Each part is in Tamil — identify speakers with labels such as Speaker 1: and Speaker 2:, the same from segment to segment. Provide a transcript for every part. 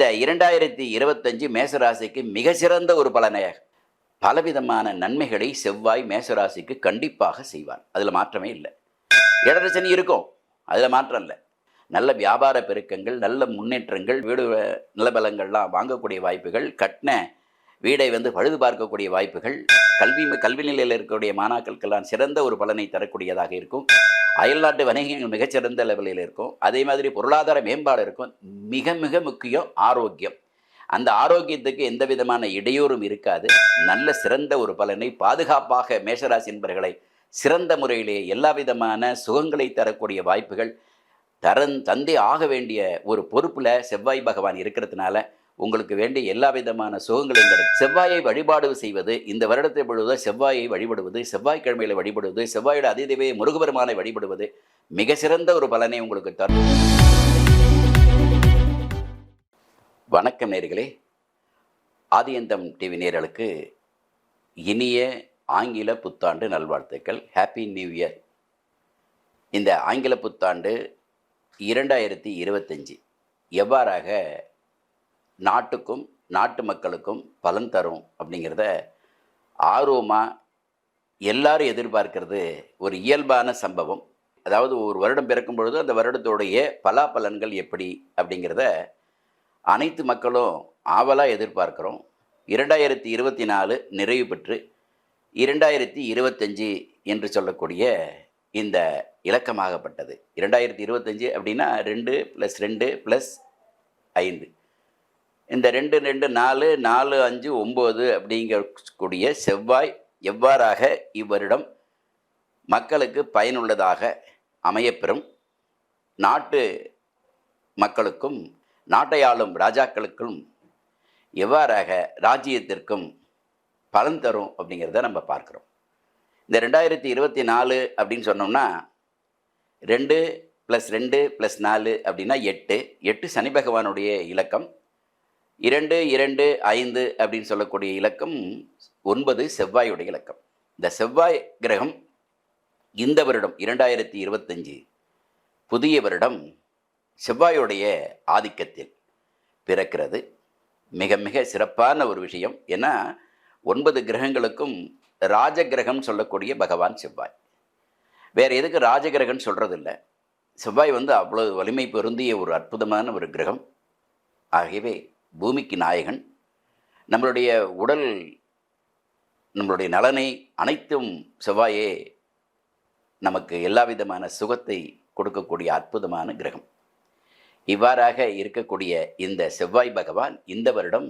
Speaker 1: இந்த 2025 மேசராசிக்கு மிக சிறந்த ஒரு பலனை, பலவிதமான நன்மைகளை செவ்வாய் மேசராசிக்கு கண்டிப்பாக செய்வார். அதில் மாற்றமே இல்லை. ஏழரை சனி இருக்கும், அதில் மாற்றம் இல்லை. நல்ல வியாபார பெருக்கங்கள், நல்ல முன்னேற்றங்கள், வீடு நிலபலங்கள்லாம் வாங்கக்கூடிய வாய்ப்புகள், கட்டின வீடை பழுது பார்க்கக்கூடிய வாய்ப்புகள், கல்வி நிலையில் இருக்கக்கூடிய மாணாக்களுக்கெல்லாம் சிறந்த ஒரு பலனை தரக்கூடியதாக இருக்கும். அயல்நாட்டு வணிகங்கள் மிகச்சிறந்த லெவலில் இருக்கும். அதே மாதிரி பொருளாதார மேம்பாடு இருக்கும். மிக மிக முக்கியம் ஆரோக்கியம். அந்த ஆரோக்கியத்துக்கு எந்த விதமான இடையூறும் இருக்காது. நல்ல சிறந்த ஒரு பலனை பாதுகாப்பாக மேஷராசி என்பவர்களை சிறந்த முறையிலே எல்லா விதமான சுகங்களை தரக்கூடிய வாய்ப்புகள் தந்தே ஆக வேண்டிய ஒரு பொறுப்பில் செவ்வாய் பகவான் இருக்கிறதுனால உங்களுக்கு வேண்டிய எல்லா விதமான சுகங்களையும் கிடைக்கும். செவ்வாயை வழிபாடு செய்வது, இந்த வருடத்தை பொழுது செவ்வாயை வழிபடுவது, செவ்வாய்க்கிழமையில் வழிபடுவது, செவ்வாயோட அதிதேவை முருகபெருமானை வழிபடுவது மிக சிறந்த ஒரு பலனை உங்களுக்கு தரும். வணக்கம் நேயர்களே, ஆதியந்தம் டிவி நேயர்களுக்கு இனிய ஆங்கில புத்தாண்டு நல்வாழ்த்துக்கள். Happy new year. இந்த ஆங்கில புத்தாண்டு 2025 எவ்வாறாக நாட்டுக்கும் நாட்டு மக்களுக்கும் பலன் தரும் அப்படிங்கிறத ஆர்வமாக எல்லாரும் எதிர்பார்க்கிறது ஒரு இயல்பான சம்பவம். அதாவது ஒரு வருடம் பிறக்கும் பொழுது அந்த வருடத்தோடைய பலாபலன்கள் எப்படி அப்படிங்கிறத அனைத்து மக்களும் ஆவலாக எதிர்பார்க்குறோம். 2024 நிறைவு பெற்று 2025 என்று சொல்லக்கூடிய இந்த இலக்கமாகப்பட்டது. 2025 அப்படின்னா 2 + 2 + 5, இந்த 2 2 4 4 5 9 அப்படிங்கக்கூடிய செவ்வாய் எவ்வாறாக இவ்வருடம் மக்களுக்கு பயனுள்ளதாக அமையப்பெறும், நாட்டு மக்களுக்கும் நாட்டை ஆளும் ராஜாக்களுக்கும் எவ்வாறாக ராஜ்யத்திற்கும் பலன் தரும் அப்படிங்கிறத நம்ம பார்க்குறோம். இந்த 2024 அப்படின்னு சொன்னோம்னா 2 + 2 + 4 அப்படின்னா 8 சனி பகவானுடைய இலக்கம். 2 2 5 அப்படின்னு சொல்லக்கூடிய இலக்கம் 9 செவ்வாயுடைய இலக்கம். இந்த செவ்வாய் கிரகம் இந்த வருடம் 2025 புதிய வருடம் செவ்வாயுடைய ஆதிக்கத்தில் பிறக்கிறது. மிக மிக சிறப்பான ஒரு விஷயம். ஏன்னா 9 கிரகங்களுக்கும் ராஜகிரகம் சொல்லக்கூடிய பகவான் செவ்வாய். வேறு எதுக்கு ராஜகிரகம்னு சொல்கிறதில்ல. செவ்வாய் அவ்வளோ வலிமை பொருந்திய ஒரு அற்புதமான ஒரு கிரகம். ஆகவே பூமிக்கு நாயகன். நம்மளுடைய உடல், நம்மளுடைய நலனை அனைத்தும் செவ்வாயே நமக்கு எல்லா விதமான சுகத்தை கொடுக்கக்கூடிய அற்புதமான கிரகம். இவ்வாறாக இருக்கக்கூடிய இந்த செவ்வாய் பகவான் இந்த வருடம்,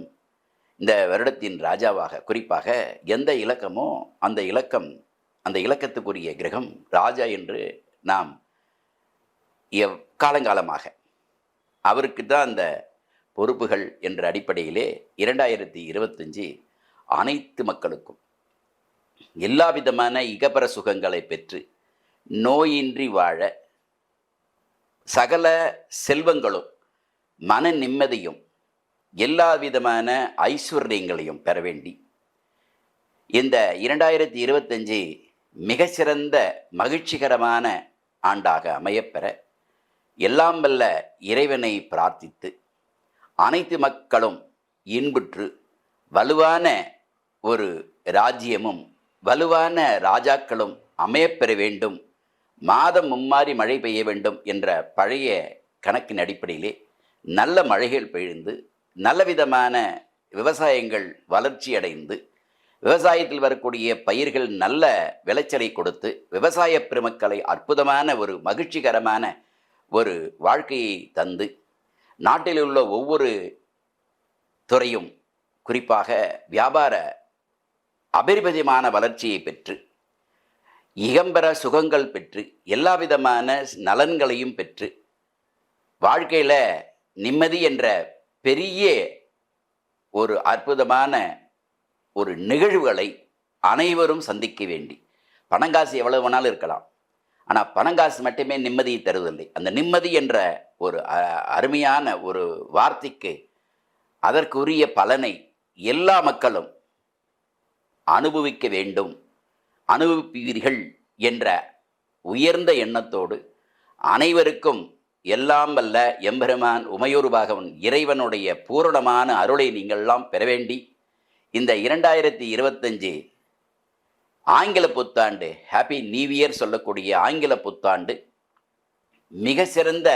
Speaker 1: இந்த வருடத்தின் ராஜாவாக, குறிப்பாக எந்த இலக்கமோ அந்த இலக்கத்துக்குரிய கிரகம் ராஜா என்று நாம் காலங்காலமாக அவருக்கு தான் அந்த பொறுப்புகள் என்ற அடிப்படையிலே 2025 அனைத்து மக்களுக்கும் எல்லா விதமான இகபர சுகங்களை பெற்று நோயின்றி வாழ, சகல செல்வங்களும் மன நிம்மதியும் எல்லா விதமான ஐஸ்வர்யங்களையும் பெற வேண்டி இந்த 2025 மிக சிறந்த மகிழ்ச்சிகரமான ஆண்டாக அமையப்பெற எல்லாம் வல்ல இறைவனை பிரார்த்தித்து அனைத்து மக்களும் இன்புற்று வலுவான ஒரு ராஜ்யமும் வலுவான ராஜாக்களும் அமையப்பெற வேண்டும், மாதம் மும்மாறி மழை பெய்ய வேண்டும் என்ற பழைய கணக்கின் அடிப்படையிலே நல்ல மழைகள் பெய்து நல்ல விதமான விவசாயங்கள் வளர்ச்சி அடைந்து விவசாயத்தில் வரக்கூடிய பயிர்கள் நல்ல விளைச்சலை கொடுத்து விவசாய பெருமக்களை அற்புதமான ஒரு மகிழ்ச்சிகரமான ஒரு வாழ்க்கையை தந்து நாட்டில் உள்ள ஒவ்வொரு துறையும் குறிப்பாக வியாபார அபரிமிதமான வளர்ச்சியை பெற்று இகம்பர சுகங்கள் பெற்று எல்லா விதமான நலன்களையும் பெற்று வாழ்க்கையில் நிம்மதி என்ற பெரிய ஒரு அற்புதமான ஒரு நிகழ்வுகளை அனைவரும் சந்திக்க வேண்டி, பணங்காசு எவ்வளவு வேணாலும் இருக்கலாம், ஆனால் பணங்காசு மட்டுமே நிம்மதியை தருவதில்லை. அந்த நிம்மதி என்ற ஒரு அருமையான ஒரு வார்த்தைக்கு அதற்குரிய பலனை எல்லா மக்களும் அனுபவிக்க வேண்டும், அனுபவிப்பீர்கள் என்ற உயர்ந்த எண்ணத்தோடு அனைவருக்கும் எல்லாம் வல்ல எம்பெருமான் உமையூர் பாகவன் இறைவனுடைய பூரணமான அருளை நீங்கள்லாம் பெற வேண்டி இந்த 2025 ஆங்கில புத்தாண்டு, ஹாப்பி நியூ இயர் சொல்லக்கூடிய ஆங்கில புத்தாண்டு மிக சிறந்த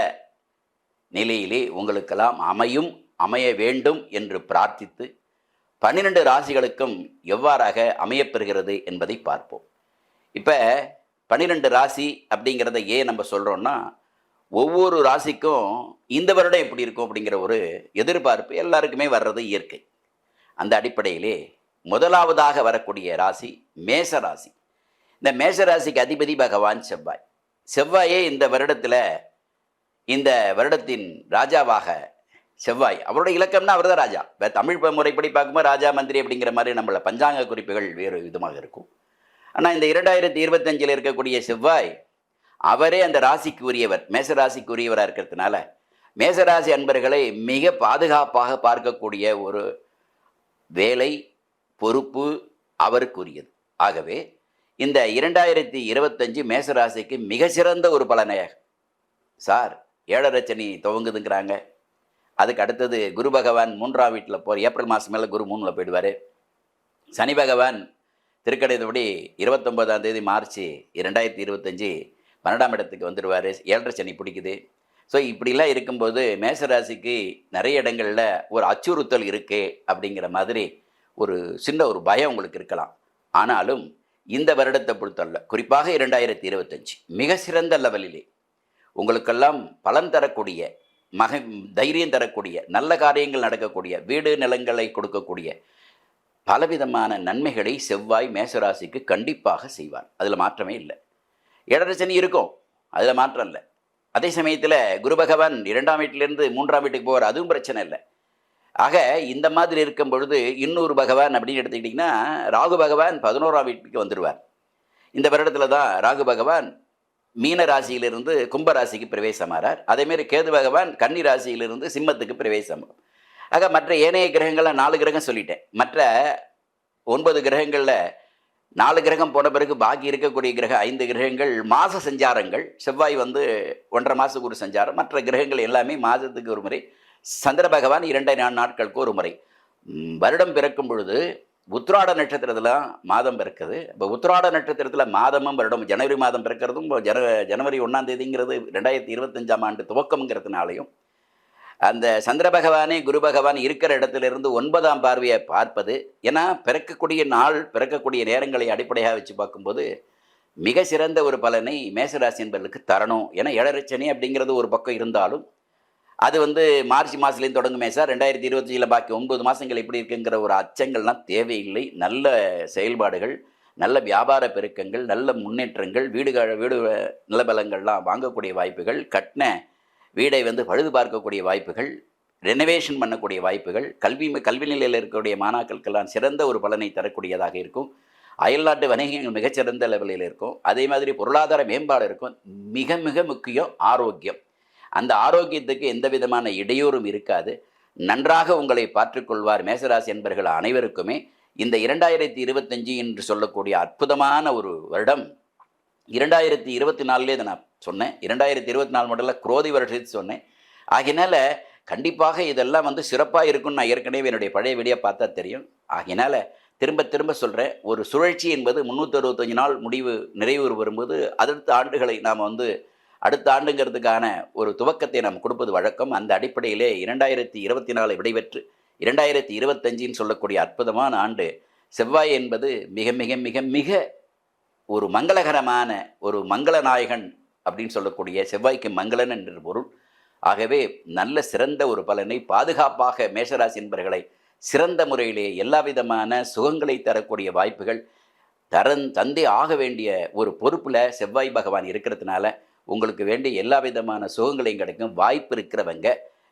Speaker 1: நிலையிலே உங்களுக்கெல்லாம் அமைய வேண்டும் என்று பிரார்த்தித்து 12 ராசிகளுக்கும் எவ்வாறாக அமையப்பெறுகிறது என்பதை பார்ப்போம். இப்போ 12 ராசி அப்படிங்கிறத ஏன் நம்ம சொல்கிறோன்னா, ஒவ்வொரு ராசிக்கும் இந்த வருடம் எப்படி இருக்கும் அப்படிங்கிற ஒரு எதிர்பார்ப்பு எல்லாருக்குமே வர்றது இயற்கை. அந்த அடிப்படையிலே முதலாவதாக வரக்கூடிய ராசி மேச ராசி. இந்த மேச ராசிக்கு அதிபதி பகவான் செவ்வாய். செவ்வாயே இந்த வருடத்தின் ராஜாவாக செவ்வாய். அவருடைய இலக்கம்னா அவர் தான் ராஜா. தமிழ் முறைப்படி பார்க்கும்போது ராஜா மந்திரி அப்படிங்கிற மாதிரி நம்மள பஞ்சாங்க குறிப்புகள் வேறு விதமாக இருக்கும். ஆனால் இந்த 2025 இருக்கக்கூடிய செவ்வாய் அவரே அந்த ராசிக்கு உரியவர், மேசராசிக்கு உரியவராக இருக்கிறதுனால மேசராசி அன்பர்களை மிக பாதுகாப்பாக பார்க்கக்கூடிய ஒரு வேலை பொறுப்பு அவருக்குரியது. ஆகவே இந்த 2025 மேசராசிக்கு மிக சிறந்த ஒரு பலனையாக சார் 7.5 சனி துவங்குதுங்கிறாங்க. அதுக்கு அடுத்தது குரு பகவான் 3ஆம் வீட்டில் ஏப்ரல் மாதம் மேலே குரு 3ல் போயிடுவார். சனி பகவான் திருக்கணிதப்படி 29ஆம் தேதி மார்ச் 2025 12ஆம் இடத்துக்கு வந்துடுவார். 7.5 சனி பிடிக்குது. ஸோ இப்படிலாம் இருக்கும்போது மேசராசிக்கு நிறைய இடங்களில் ஒரு அச்சுறுத்தல் இருக்கே அப்படிங்கிற மாதிரி ஒரு சின்ன ஒரு பயம் உங்களுக்கு இருக்கலாம். ஆனாலும் இந்த வருடத்தை பொறுத்தல்ல, குறிப்பாக 2025 மிக சிறந்த லெவலிலே உங்களுக்கெல்லாம் பலன் தரக்கூடிய, தைரியம் தரக்கூடிய, நல்ல காரியங்கள் நடக்கக்கூடிய, வீடு நிலங்களை கொடுக்கக்கூடிய பலவிதமான நன்மைகளை செவ்வாய் மேசராசிக்கு கண்டிப்பாக செய்வார். அதில் மாற்றமே இல்லை. 7.5 சனி இருக்கும், அதில் மாற்றம் இல்லை. அதே சமயத்தில் குரு பகவான் 2ஆம் வீட்டிலிருந்து 3ஆம் வீட்டுக்கு போவார், அதுவும் பிரச்சனை இல்லை. ஆக இந்த மாதிரி இருக்கும் பொழுது இன்னொரு பகவான் அப்படின்னு எடுத்துக்கிட்டிங்கன்னா ராகு பகவான் 11ஆம் வீட்டுக்கு வந்துடுவார். இந்த வருடத்தில் தான் ராகு பகவான் மீன ராசியிலிருந்து கும்ப ராசிக்கு பிரவேசமாகிறார். அதேமாரி கேது பகவான் கன்னி ராசியிலிருந்து சிம்மத்துக்கு பிரவேசம். ஆக மற்ற ஏனைய கிரகங்களில் 4 கிரகம் சொல்லிட்டேன். மற்ற 9 கிரகங்களில் 4 கிரகம் போன பிறகு பாக்கி இருக்கக்கூடிய கிரகம் 5 கிரகங்கள் மாத சஞ்சாரங்கள். செவ்வாய் 1.5 மாதத்துக்கு ஒரு சஞ்சாரம். மற்ற கிரகங்கள் எல்லாமே மாதத்துக்கு ஒரு முறை. சந்திர பகவான் 2 நாட்களுக்கு ஒரு முறை. வருடம் பிறக்கும் பொழுது உத்திராட நட்சத்திரத்தில் மாதம் பிறக்குது. இப்போ உத்திராட நட்சத்திரத்தில் மாதமும் வருடம் ஜனவரி மாதம் பிறக்கிறதும் ஜனவரி 1ஆம் தேதிங்கிறது 2025ஆம் ஆண்டு துவக்கம்ங்கிறதுனாலையும் அந்த சந்திர பகவானே குரு பகவான் இருக்கிற இடத்திலிருந்து 9ஆம் பார்வையை பார்ப்பது. ஏன்னா பிறக்கக்கூடிய நாள், பிறக்கக்கூடிய நேரங்களை அடிப்படையாக வச்சு பார்க்கும்போது மிக சிறந்த ஒரு பலனை மேசராசி என்பவர்களுக்கு தரணும். ஏன்னா 7.5 சனி அப்படிங்கிறது ஒரு பக்கம் இருந்தாலும் அது மார்ச் மாதத்துலேருந்து தொடங்குமே சார். 2025 பாக்கி 9 மாதங்கள் எப்படி இருக்குங்கிற ஒரு அச்சங்கள்லாம் தேவையில்லை. நல்ல செயல்பாடுகள், நல்ல வியாபார பெருக்கங்கள், நல்ல முன்னேற்றங்கள், வீடு நிலபலங்கள்லாம் வாங்கக்கூடிய வாய்ப்புகள், கட்டின வீடை பழுது பார்க்கக்கூடிய வாய்ப்புகள், ரெனோவேஷன் பண்ணக்கூடிய வாய்ப்புகள், கல்வி நிலையில் இருக்கக்கூடிய மாணாக்களுக்கெல்லாம் சிறந்த ஒரு பலனை தரக்கூடியதாக இருக்கும். அயல்நாட்டு வணிகங்கள் மிகச்சிறந்த லெவலில் இருக்கும். அதே மாதிரி பொருளாதார மேம்பாடு இருக்கும். மிக மிக முக்கியம் ஆரோக்கியம். அந்த ஆரோக்கியத்துக்கு எந்த விதமான இடையூறும் இருக்காது. நன்றாக உங்களை பார்த்துக்கொள்வார் மேசராசி என்பர்கள் அனைவருக்குமே. இந்த 2025 என்று சொல்லக்கூடிய அற்புதமான ஒரு வருடம். 2024 நான் சொன்னேன். 2024 மாடலில் குரோதி வருஷத்து சொன்னேன். ஆகினால கண்டிப்பாக இதெல்லாம் சிறப்பாக இருக்கும்னு நான் ஏற்கனவே என்னுடைய பழைய வீடியோ பார்த்தா தெரியும். ஆகினால திரும்ப திரும்ப சொல்கிறேன், ஒரு சுழற்சி என்பது 365 நாள் நிறைவு வரும்போது அடுத்த ஆண்டுகளை நாம் அடுத்த ஆண்டுங்கிறதுக்கான ஒரு துவக்கத்தை நாம் கொடுப்பது வழக்கம். அந்த அடிப்படையிலே 2024 விடைபெற்று 2025 சொல்லக்கூடிய அற்புதமான ஆண்டு. செவ்வாய் என்பது மிக மிக மிக மிக ஒரு மங்களகரமான ஒரு மங்களநாயகன் அப்படின்னு சொல்லக்கூடிய செவ்வாய்க்கு மங்களன் என்று பொருள். ஆகவே நல்ல சிறந்த ஒரு பலனை பாதுகாப்பாக மேஷராசி என்பவர்களை சிறந்த முறையிலே எல்லா விதமான சுகங்களை தரக்கூடிய வாய்ப்புகள் தந்தே ஆக வேண்டிய ஒரு பொறுப்பில் செவ்வாய் பகவான் இருக்கிறதுனால உங்களுக்கு வேண்டிய எல்லா விதமான சுகங்களையும் கிடைக்கும். வாய்ப்பு இருக்கிறவங்க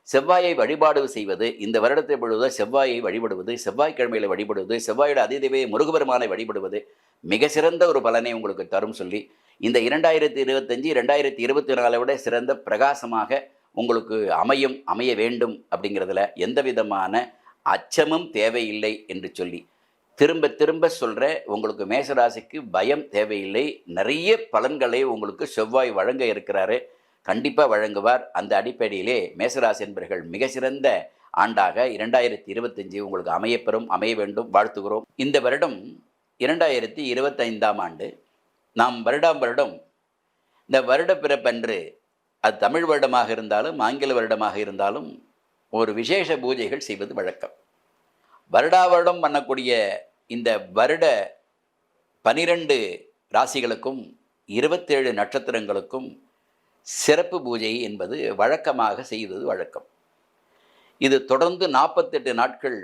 Speaker 1: செவ்வாயை வழிபாடு செய்வது, இந்த வருடத்தை பொழுது செவ்வாயை வழிபடுவது, செவ்வாய்க்கிழமையில் வழிபடுவது, செவ்வாயோட அதிதேவை முருகபெருமானை வழிபடுவது மிக சிறந்த ஒரு பலனை உங்களுக்கு தரும் சொல்லி இந்த 2025 2024 விட சிறந்த பிரகாசமாக உங்களுக்கு அமைய வேண்டும் அப்படிங்கிறதுல எந்த விதமான அச்சமும் தேவையில்லை என்று சொல்லி திரும்ப திரும்ப சொல்கிறேன். உங்களுக்கு மேசராசிக்கு பயம் தேவையில்லை. நிறைய பலன்களை உங்களுக்கு செவ்வாய் வழங்க இருக்கிறாரு. கண்டிப்பாக வழங்குவார். அந்த அடிப்படையிலே மேசராசி என்பர்கள் மிக சிறந்த ஆண்டாக 2025 உங்களுக்கு அமையப்பெறும், அமைய வேண்டும், வாழ்த்துகிறோம். இந்த வருடம் 2025ஆம் ஆண்டு நாம் வருடம் இந்த வருட பிறப்பன்று, அது தமிழ் வருடமாக இருந்தாலும் ஆங்கில வருடமாக இருந்தாலும், ஒரு விசேஷ பூஜைகள் செய்வது வழக்கம். வருடம் பண்ணக்கூடிய இந்த வருட 12 ராசிகளுக்கும் 27 நட்சத்திரங்களுக்கும் சிறப்பு பூஜை என்பது வழக்கமாக செய்வது வழக்கம். இது தொடர்ந்து 48 நாட்கள்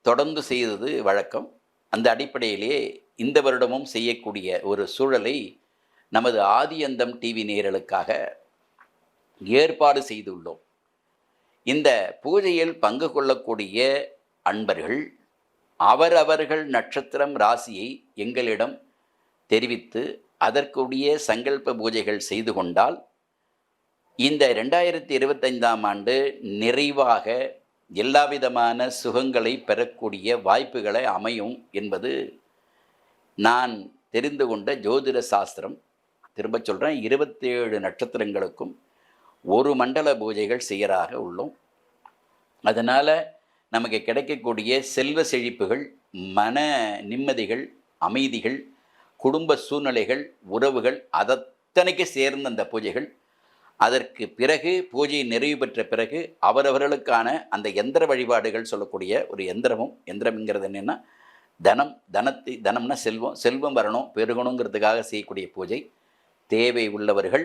Speaker 1: தொடர்ந்து செய்வது வழக்கம். அந்த அடிப்படையிலே இந்த வருடமும் செய்யக்கூடிய ஒரு சூழலை நமது ஆதியந்தம் டிவி நேயர்களுக்காக ஏற்பாடு செய்துள்ளோம். இந்த பூஜையில் பங்கு கொள்ளக்கூடிய அன்பர்கள் அவரவர்கள் நட்சத்திரம் ராசியை எங்களிடம் தெரிவித்து அதற்குரிய சங்கல்ப பூஜைகள் செய்து கொண்டால் இந்த 2025ஆம் ஆண்டு நிறைவாக எல்லாவிதமான சுகங்களை பெறக்கூடிய வாய்ப்புகளை அமையும் என்பது நான் தெரிந்து கொண்ட ஜோதிட சாஸ்திரம். திரும்ப சொல்கிறேன், 27 நட்சத்திரங்களுக்கும் ஒரு மண்டல பூஜைகள் செய்யறாக உள்ளோம். அதனால் நமக்கு கிடைக்கக்கூடிய செல்வ செழிப்புகள், மன நிம்மதிகள், அமைதிகள், குடும்ப சூழ்நிலைகள், உறவுகள் அதத்தனைக்கு சேர்ந்த அந்த பூஜைகள். அதற்கு பிறகு பூஜை நிறைவு பெற்ற பிறகு அவரவர்களுக்கான அந்த எந்திர வழிபாடுகள் சொல்லக்கூடிய ஒரு எந்திரம்ங்கிறது என்னென்னா தனம்னா செல்வம் வரணும், பெருகணுங்கிறதுக்காக செய்யக்கூடிய பூஜை. தேவை உள்ளவர்கள்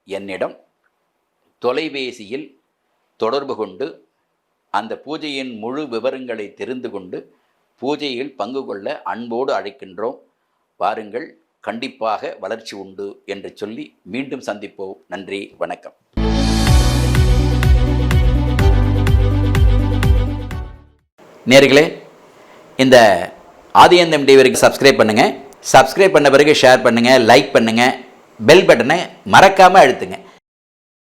Speaker 1: என்னிடம் தொலைபேசியில் தொடர்பு கொண்டு அந்த பூஜையின் முழு விவரங்களை தெரிந்து கொண்டு பூஜையில் பங்கு கொள்ள அன்போடு அழைக்கின்றோம். வாருங்கள், கண்டிப்பாக வளர்ச்சி உண்டு என்று சொல்லி மீண்டும் சந்திப்போம். நன்றி, வணக்கம். நேயர்களே, இந்த ஆதியந்தம் டிவிக்கு சப்ஸ்கிரைப் பண்ணுங்கள். சப்ஸ்கிரைப் பண்ண பிறகு ஷேர் பண்ணுங்கள், லைக் பண்ணுங்கள், பெல் பட்டனை மறக்காமல் அழுத்துங்க.